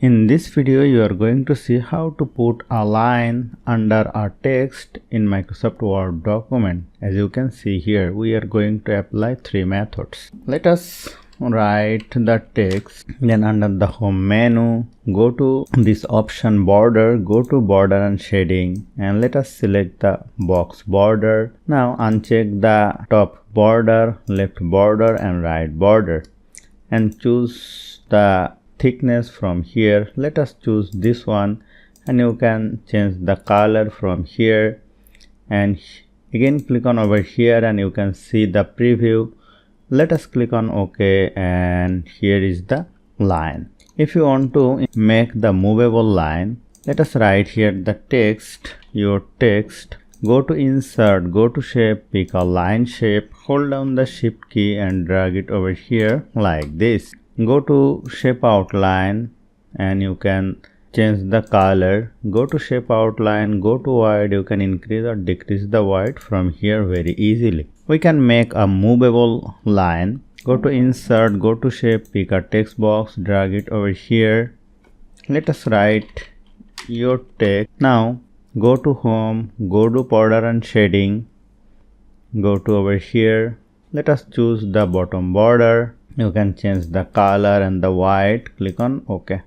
In this video, you are going to see how to put a line under a text in Microsoft Word document. As you can see here, we are going to apply three methods. Let us write the text, then under the home menu, go to this option border, go to border and shading, and let us select the box border. Now uncheck the top border, left border and right border, and choose the thickness from here. Let us choose this one, and you can change the color from here, and again click on over here and you can see the preview. Let us click on OK, and here is the line. If you want to make the movable line, let us write here the text, your text. Go to insert, go to shape, pick a line shape, hold down the shift key and drag it over here like this. Go to shape outline and you can change the color. Go to shape outline, go to white, you can increase or decrease the white from here very easily. We can make a movable line. Go to insert, go to shape, pick a text box, drag it over here. Let us write your text. Now go to home, go to border and shading, go to over here. Let us choose the bottom border. You can change the color and the white. Click on OK.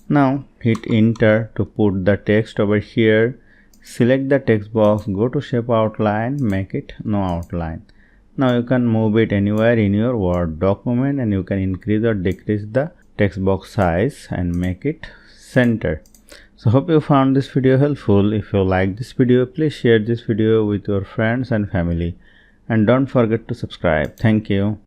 Now hit enter to put the text over here. Select the text box, go to shape outline, make it no outline. Now you can move it anywhere in your Word document, and you can increase or decrease the text box size and make it center. So hope you found this video helpful. If you like this video, please share this video with your friends and family, and don't forget to subscribe. Thank you.